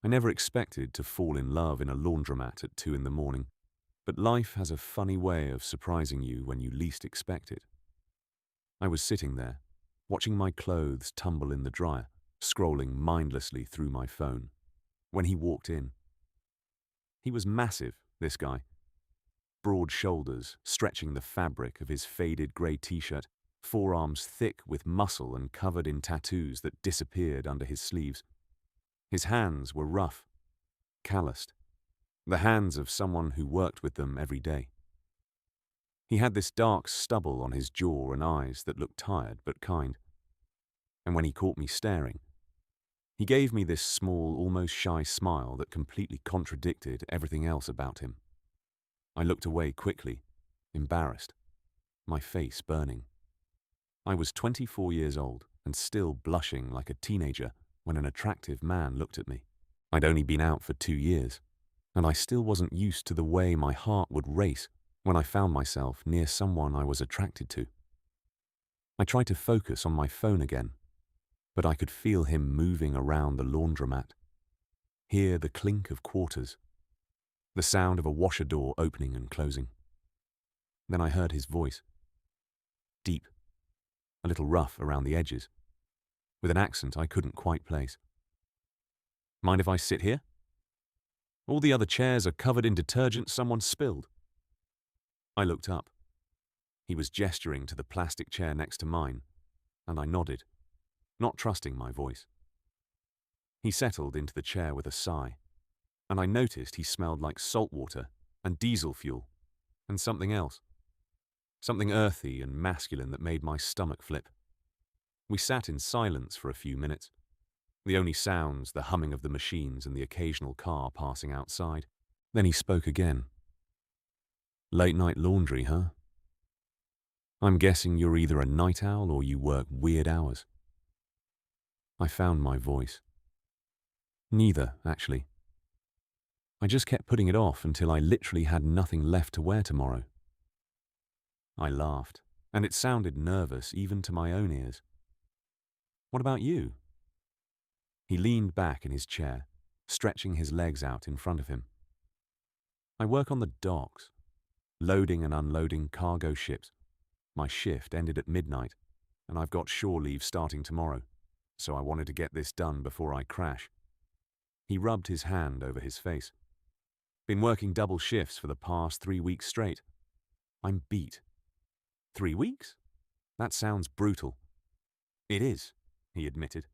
I never expected to fall in love in a laundromat at 2 in the morning, but life has a funny way of surprising you when you least expect it. I was sitting there, watching my clothes tumble in the dryer, scrolling mindlessly through my phone, when he walked in. He was massive, this guy. Broad shoulders stretching the fabric of his faded grey t-shirt, forearms thick with muscle and covered in tattoos that disappeared under his sleeves. His hands were rough, calloused, the hands of someone who worked with them every day. He had this dark stubble on his jaw and eyes that looked tired but kind. And when he caught me staring, he gave me this small, almost shy smile that completely contradicted everything else about him. I looked away quickly, embarrassed, my face burning. I was 24 years old and still blushing like a teenager when an attractive man looked at me. I'd only been out for 2 years, and I still wasn't used to the way my heart would race when I found myself near someone I was attracted to. I tried to focus on my phone again, but I could feel him moving around the laundromat, hear the clink of quarters, the sound of a washer door opening and closing. Then I heard his voice, deep, a little rough around the edges, with an accent I couldn't quite place. "Mind if I sit here? All the other chairs are covered in detergent someone spilled." I looked up. He was gesturing to the plastic chair next to mine, and I nodded, not trusting my voice. He settled into the chair with a sigh, and I noticed he smelled like salt water and diesel fuel and something else, something earthy and masculine that made my stomach flip. We sat in silence for a few minutes, the only sounds the humming of the machines and the occasional car passing outside. Then he spoke again. "Late night laundry, huh? I'm guessing you're either a night owl or you work weird hours." I found my voice. Neither, actually. I just kept putting it off until I literally had nothing left to wear tomorrow. I laughed, and it sounded nervous even to my own ears. "What about you?" He leaned back in his chair, stretching his legs out in front of him. "I work on the docks, loading and unloading cargo ships. My shift ended at midnight, and I've got shore leave starting tomorrow, so I wanted to get this done before I crash." He rubbed his hand over his face. "Been working double shifts for the past 3 weeks straight. I'm beat." 3 weeks? That sounds brutal." "It is," he admitted.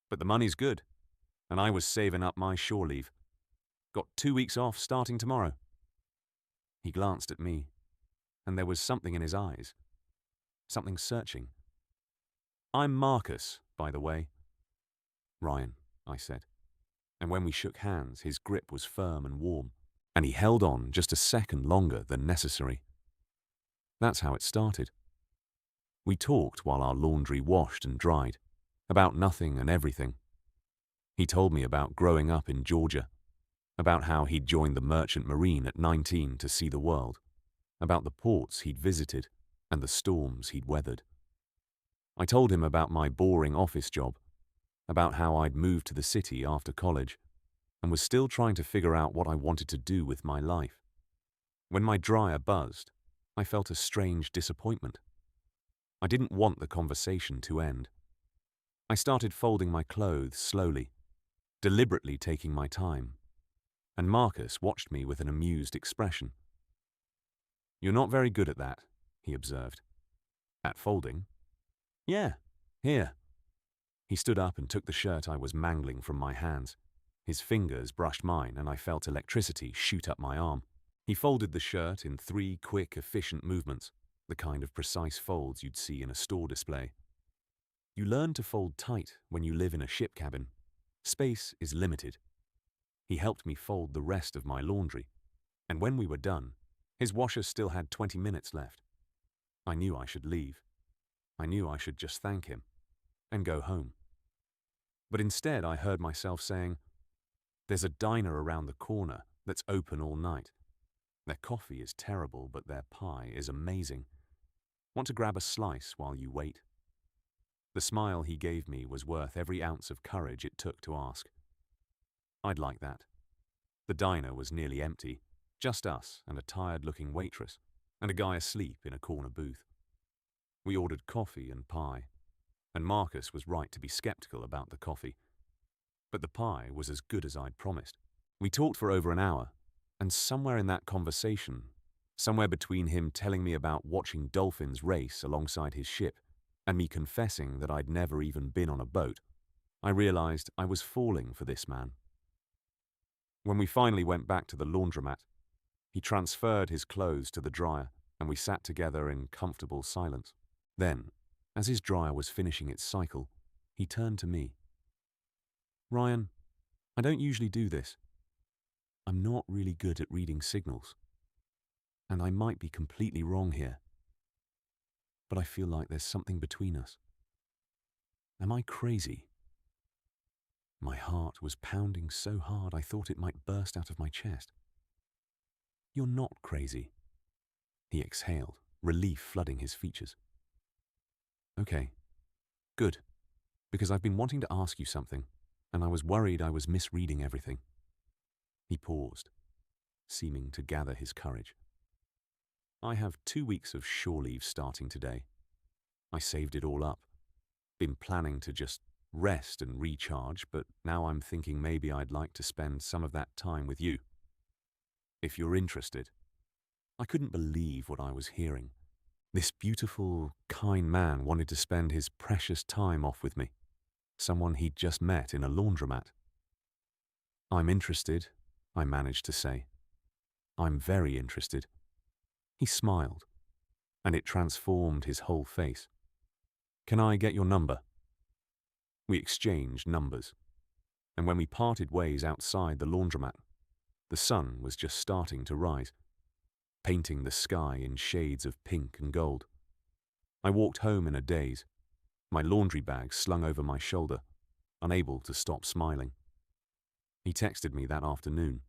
"But the money's good, and I was saving up my shore leave. Got 2 weeks off starting tomorrow." He glanced at me, and there was something in his eyes, something searching. "I'm Marcus, by the way." "Ryan," I said, and when we shook hands, his grip was firm and warm, and he held on just a second longer than necessary. That's how it started. We talked while our laundry washed and dried, about nothing and everything. He told me about growing up in Georgia, about how he'd joined the Merchant Marine at 19 to see the world, about the ports he'd visited and the storms he'd weathered. I told him about my boring office job, about how I'd moved to the city after college and was still trying to figure out what I wanted to do with my life. When my dryer buzzed, I felt a strange disappointment. I didn't want the conversation to end. I started folding my clothes slowly, deliberately taking my time, and Marcus watched me with an amused expression. "You're not very good at that," he observed. "At folding?" "Yeah, here." He stood up and took the shirt I was mangling from my hands. His fingers brushed mine, and I felt electricity shoot up my arm. He folded the shirt in 3 quick, efficient movements, the kind of precise folds you'd see in a store display. You learn to fold tight when you live in a ship cabin. Space is limited. He helped me fold the rest of my laundry, and when we were done, his washer still had 20 minutes left. I knew I should leave. I knew I should just thank him and go home. But instead I heard myself saying, "There's a diner around the corner that's open all night. Their coffee is terrible, but their pie is amazing. Want to grab a slice while you wait?" The smile he gave me was worth every ounce of courage it took to ask. I'd like that. The diner was nearly empty, just us and a tired-looking waitress, and a guy asleep in a corner booth. We ordered coffee and pie, and Marcus was right to be skeptical about the coffee. But the pie was as good as I'd promised. We talked for over an hour, and somewhere in that conversation, somewhere between him telling me about watching dolphins race alongside his ship and me confessing that I'd never even been on a boat, I realized I was falling for this man. When we finally went back to the laundromat, he transferred his clothes to the dryer and we sat together in comfortable silence. Then, as his dryer was finishing its cycle, he turned to me. "Ryan, I don't usually do this. I'm not really good at reading signals. And I might be completely wrong here. But I feel like there's something between us. Am I crazy?" My heart was pounding so hard I thought it might burst out of my chest. "You're not crazy," he exhaled, relief flooding his features. "Okay, good, because I've been wanting to ask you something, and I was worried I was misreading everything." He paused, seeming to gather his courage. "I have 2 weeks of shore leave starting today. I saved it all up. Been planning to just rest and recharge, but now I'm thinking maybe I'd like to spend some of that time with you. If you're interested." I couldn't believe what I was hearing. This beautiful, kind man wanted to spend his precious time off with me, someone he'd just met in a laundromat. "I'm interested," I managed to say. "I'm very interested." He smiled, and it transformed his whole face. "Can I get your number?" We exchanged numbers, and when we parted ways outside the laundromat, the sun was just starting to rise, painting the sky in shades of pink and gold. I walked home in a daze, my laundry bag slung over my shoulder, unable to stop smiling. He texted me that afternoon.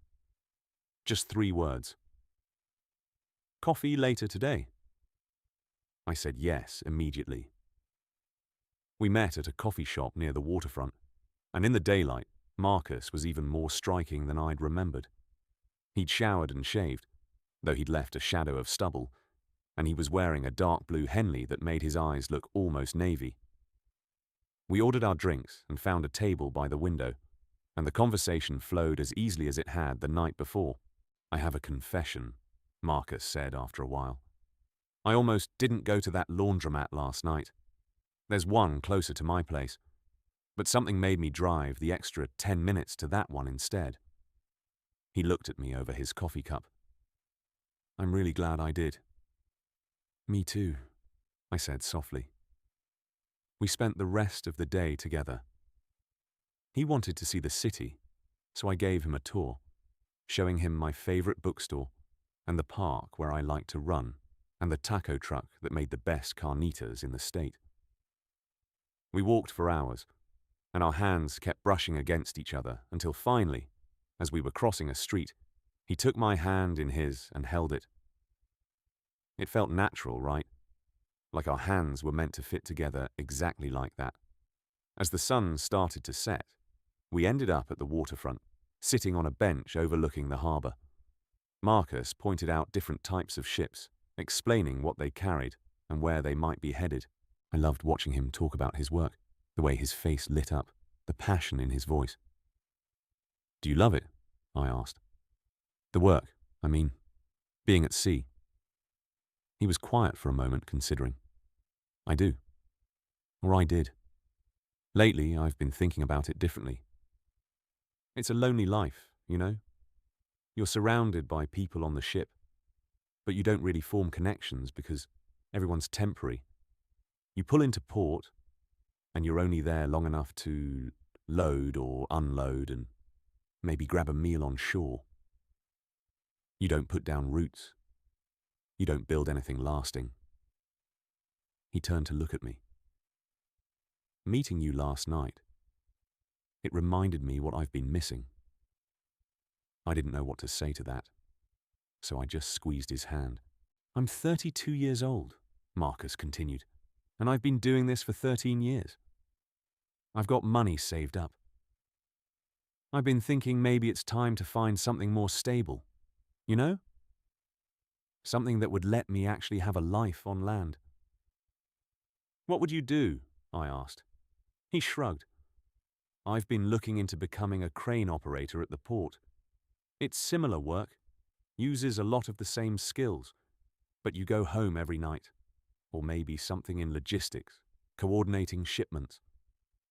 Just 3 words. "Coffee later today?" I said yes immediately. We met at a coffee shop near the waterfront, and in the daylight, Marcus was even more striking than I'd remembered. He'd showered and shaved, though he'd left a shadow of stubble, and he was wearing a dark blue Henley that made his eyes look almost navy. We ordered our drinks and found a table by the window, and the conversation flowed as easily as it had the night before. "I have a confession," Marcus said after a while. "I almost didn't go to that laundromat last night. There's one closer to my place, but something made me drive the extra 10 minutes to that one instead." He looked at me over his coffee cup. "I'm really glad I did." "Me too," I said softly. We spent the rest of the day together. He wanted to see the city, so I gave him a tour, showing him my favorite bookstore and the park where I like to run and the taco truck that made the best carnitas in the state. We walked for hours, and our hands kept brushing against each other until finally, as we were crossing a street, he took my hand in his and held it. It felt natural, right? Like our hands were meant to fit together exactly like that. As the sun started to set, we ended up at the waterfront, sitting on a bench overlooking the harbour. Marcus pointed out different types of ships, explaining what they carried and where they might be headed. I loved watching him talk about his work, the way his face lit up, the passion in his voice. "Do you love it?" I asked. "The work, I mean, being at sea." He was quiet for a moment, considering. "I do. Or I did. Lately, I've been thinking about it differently. It's a lonely life, you know? You're surrounded by people on the ship, but you don't really form connections because everyone's temporary. You pull into port, and you're only there long enough to load or unload and maybe grab a meal on shore. You don't put down roots. You don't build anything lasting." He turned to look at me. "Meeting you last night, it reminded me what I've been missing." I didn't know what to say to that, so I just squeezed his hand. "I'm 32 years old," Marcus continued, "and I've been doing this for 13 years. I've got money saved up. I've been thinking maybe it's time to find something more stable. You know? Something that would let me actually have a life on land. What would you do? I asked. He shrugged. I've been looking into becoming a crane operator at the port. It's similar work, uses a lot of the same skills, but you go home every night. Or maybe something in logistics, coordinating shipments.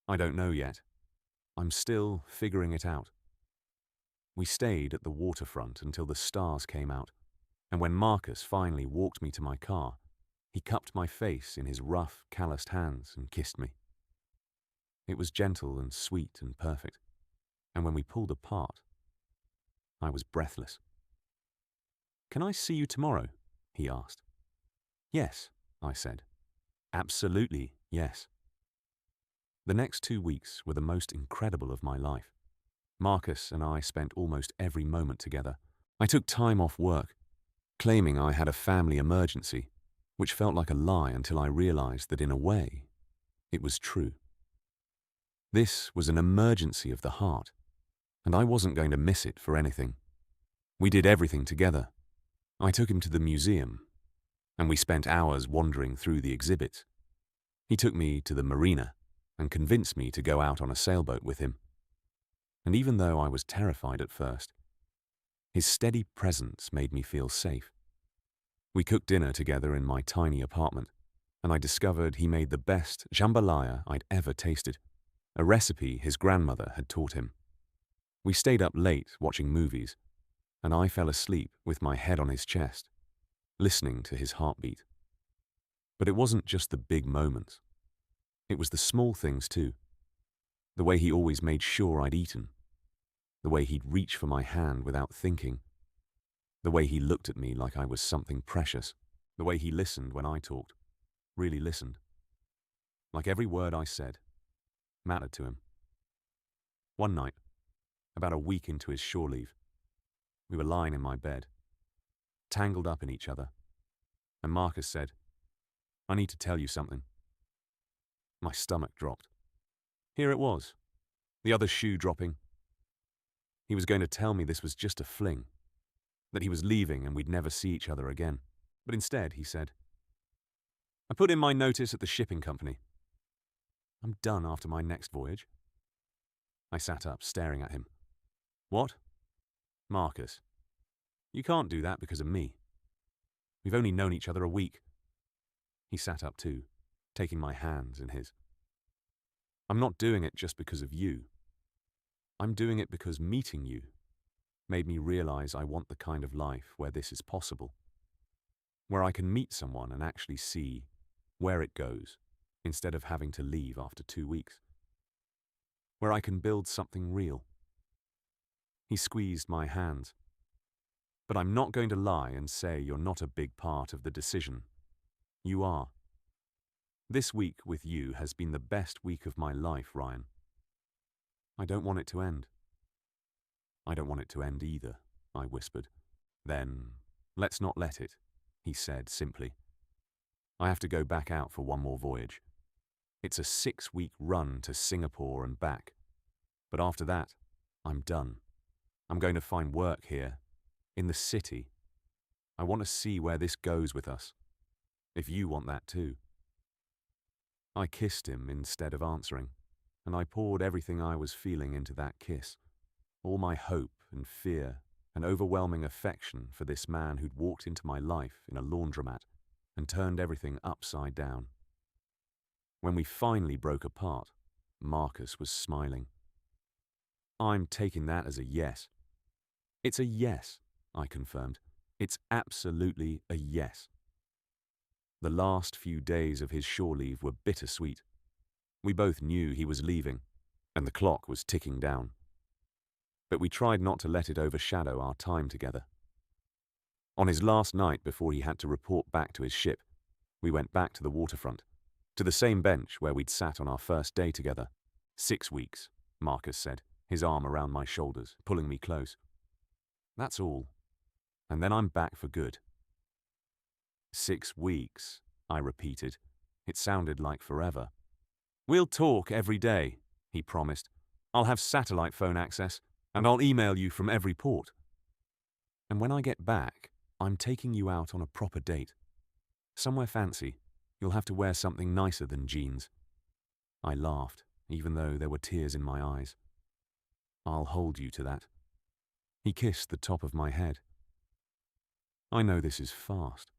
I don't know yet. I'm still figuring it out. We stayed at the waterfront until the stars came out, and when Marcus finally walked me to my car, he cupped my face in his rough, calloused hands and kissed me. It was gentle and sweet and perfect, and when we pulled apart, I was breathless. "Can I see you tomorrow?" he asked. "Yes," I said. "Absolutely, yes." The next 2 weeks were the most incredible of my life. Marcus and I spent almost every moment together. I took time off work, claiming I had a family emergency, which felt like a lie until I realized that in a way, it was true. This was an emergency of the heart, and I wasn't going to miss it for anything. We did everything together. I took him to the museum, and we spent hours wandering through the exhibits. He took me to the marina and convinced me to go out on a sailboat with him. And even though I was terrified at first, his steady presence made me feel safe. We cooked dinner together in my tiny apartment, and I discovered he made the best jambalaya I'd ever tasted, a recipe his grandmother had taught him. We stayed up late watching movies, and I fell asleep with my head on his chest, listening to his heartbeat. But it wasn't just the big moments. It was the small things too. The way he always made sure I'd eaten. The way he'd reach for my hand without thinking. The way he looked at me like I was something precious. The way he listened when I talked. Really listened. Like every word I said mattered to him. One night, about a week into his shore leave, we were lying in my bed, tangled up in each other, and Marcus said, "I need to tell you something." My stomach dropped. Here it was, the other shoe dropping. He was going to tell me this was just a fling, that he was leaving and we'd never see each other again. But instead, he said, "I put in my notice at the shipping company. I'm done after my next voyage." I sat up, staring at him. "What?" "Marcus, you can't do that because of me. We've only known each other a week." He sat up too, taking my hands in his. "I'm not doing it just because of you. I'm doing it because meeting you made me realize I want the kind of life where this is possible. Where I can meet someone and actually see where it goes instead of having to leave after 2 weeks. Where I can build something real." He squeezed my hands. "But I'm not going to lie and say you're not a big part of the decision. You are. This week with you has been the best week of my life, Ryan. I don't want it to end." "I don't want it to end either," I whispered. "Then, let's not let it," he said simply. "I have to go back out for one more voyage. It's a 6-week run to Singapore and back. But after that, I'm done. I'm going to find work here, in the city. I want to see where this goes with us. If you want that too." I kissed him instead of answering, and I poured everything I was feeling into that kiss. All my hope and fear and overwhelming affection for this man who'd walked into my life in a laundromat and turned everything upside down. When we finally broke apart, Marcus was smiling. "I'm taking that as a yes." "It's a yes," I confirmed. "It's absolutely a yes." The last few days of his shore leave were bittersweet. We both knew he was leaving, and the clock was ticking down. But we tried not to let it overshadow our time together. On his last night before he had to report back to his ship, we went back to the waterfront, to the same bench where we'd sat on our first day together. 6 weeks, Marcus said, his arm around my shoulders, pulling me close. "That's all. And then I'm back for good." 6 weeks, I repeated. It sounded like forever. "We'll talk every day," he promised. "I'll have satellite phone access. And I'll email you from every port. And when I get back, I'm taking you out on a proper date. Somewhere fancy. You'll have to wear something nicer than jeans. I laughed, even though there were tears in my eyes. I'll hold you to that. He kissed the top of my head. I know this is fast.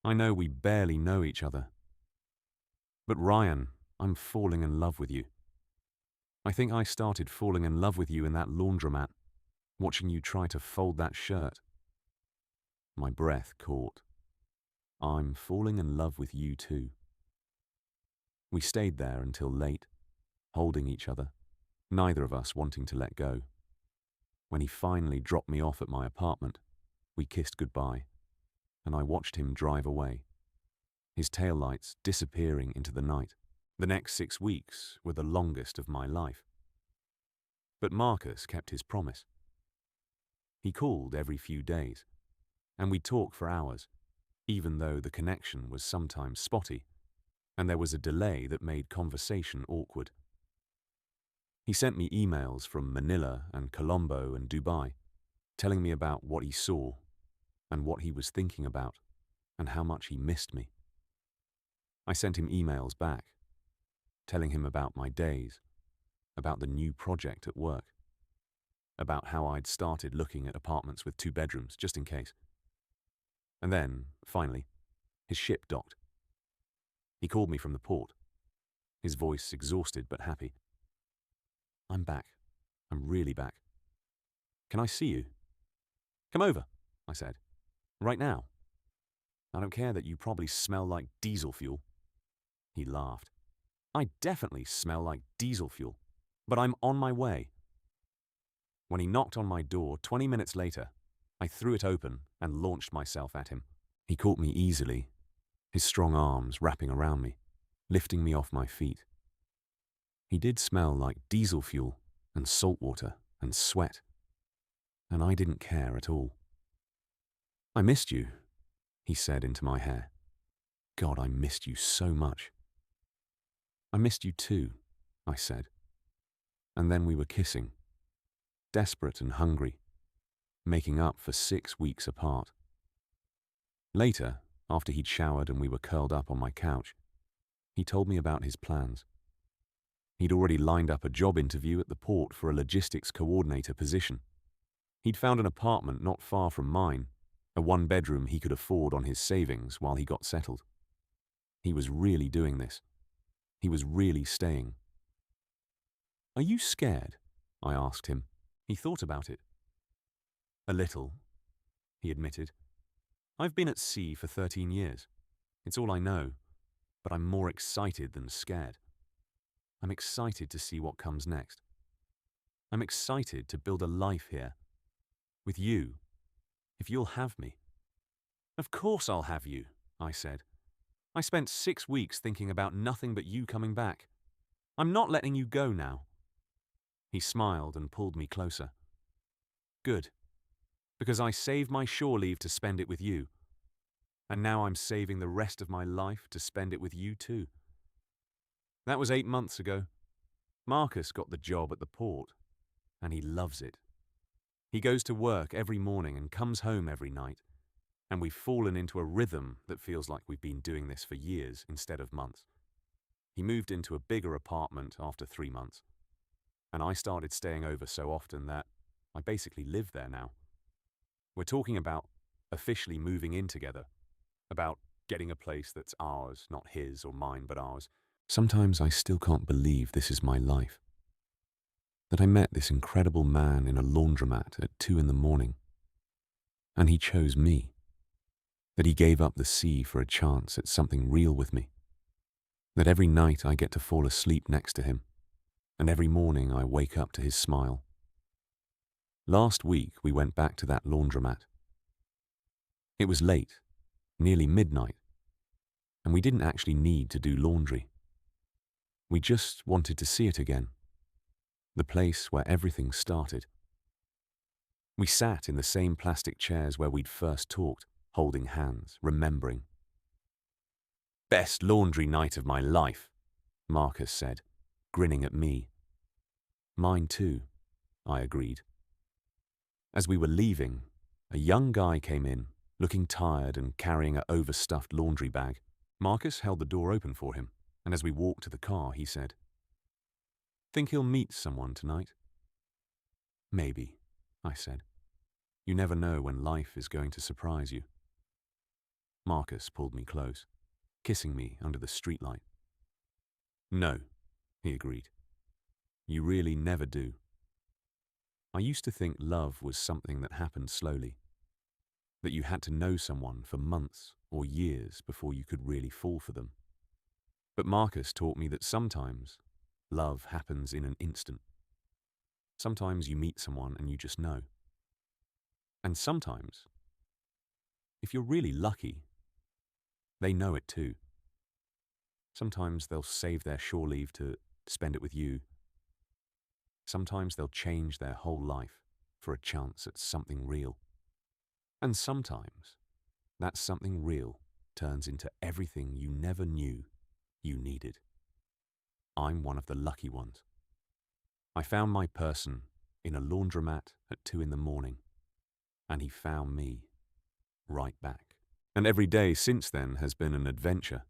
I know we barely know each other. But Ryan, I'm falling in love with you. I think I started falling in love with you in that laundromat, watching you try to fold that shirt. My breath caught. I'm falling in love with you too. We stayed there until late, holding each other, neither of us wanting to let go. When he finally dropped me off at my apartment, we kissed goodbye, and I watched him drive away, his taillights disappearing into the night. The next 6 weeks were the longest of my life. But Marcus kept his promise. He called every few days, and we'd talk for hours, even though the connection was sometimes spotty, and there was a delay that made conversation awkward. He sent me emails from Manila and Colombo and Dubai, telling me about what he saw and what he was thinking about and how much he missed me. I sent him emails back, telling him about my days, about the new project at work, about how I'd started looking at apartments with 2 bedrooms, just in case. And then, finally, his ship docked. He called me from the port, his voice exhausted but happy. I'm back. I'm really back. Can I see you? Come over, I said. Right now. I don't care that you probably smell like diesel fuel. He laughed. I definitely smell like diesel fuel, but I'm on my way. When he knocked on my door 20 minutes later, I threw it open and launched myself at him. He caught me easily, his strong arms wrapping around me, lifting me off my feet. He did smell like diesel fuel and salt water and sweat, and I didn't care at all. I missed you, he said into my hair. God, I missed you so much. I missed you too, I said. And then we were kissing, desperate and hungry, making up for 6 weeks apart. Later, after he'd showered and we were curled up on my couch, he told me about his plans. He'd already lined up a job interview at the port for a logistics coordinator position. He'd found an apartment not far from mine, a 1-bedroom he could afford on his savings while he got settled. He was really doing this. He was really staying. Are you scared? I asked him. He thought about it. A little, he admitted. I've been at sea for 13 years. It's all I know, but I'm more excited than scared. I'm excited to see what comes next. I'm excited to build a life here. With you, if you'll have me. Of course I'll have you, I said. I spent 6 weeks thinking about nothing but you coming back. I'm not letting you go now. He smiled and pulled me closer. Good, because I saved my shore leave to spend it with you. And now I'm saving the rest of my life to spend it with you too. That was 8 months ago. Marcus got the job at the port, and he loves it. He goes to work every morning and comes home every night, and we've fallen into a rhythm that feels like we've been doing this for years instead of months. He moved into a bigger apartment after 3 months, and I started staying over so often that I basically live there now. We're talking about officially moving in together, about getting a place that's ours, not his or mine, but ours. Sometimes I still can't believe this is my life. That I met this incredible man in a laundromat at 2 a.m, and he chose me. That he gave up the sea for a chance at something real with me. That every night I get to fall asleep next to him, and every morning I wake up to his smile. Last week we went back to that laundromat. It was late, nearly midnight, and we didn't actually need to do laundry. We just wanted to see it again, the place where everything started. We sat in the same plastic chairs where we'd first talked, holding hands, remembering. Best laundry night of my life, Marcus said, grinning at me. Mine too, I agreed. As we were leaving, a young guy came in, looking tired and carrying an overstuffed laundry bag. Marcus held the door open for him, and as we walked to the car, he said, "Think he'll meet someone tonight?" "Maybe," I said. "You never know when life is going to surprise you." Marcus pulled me close, kissing me under the streetlight. "No," he agreed. "You really never do." I used to think love was something that happened slowly, that you had to know someone for months or years before you could really fall for them. But Marcus taught me that sometimes love happens in an instant. Sometimes you meet someone and you just know. And sometimes, if you're really lucky, they know it too. Sometimes they'll save their shore leave to spend it with you. Sometimes they'll change their whole life for a chance at something real. And sometimes that something real turns into everything you never knew you needed. I'm one of the lucky ones. I found my person in a laundromat at 2 a.m, and he found me right back. And every day since then has been an adventure.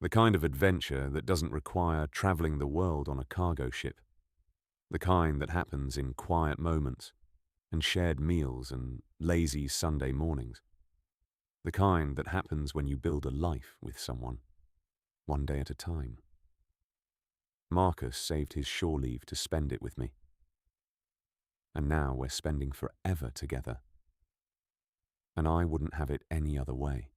The kind of adventure that doesn't require traveling the world on a cargo ship. The kind that happens in quiet moments and shared meals and lazy Sunday mornings. The kind that happens when you build a life with someone, one day at a time. Marcus saved his shore leave to spend it with me. And now we're spending forever together. And I wouldn't have it any other way.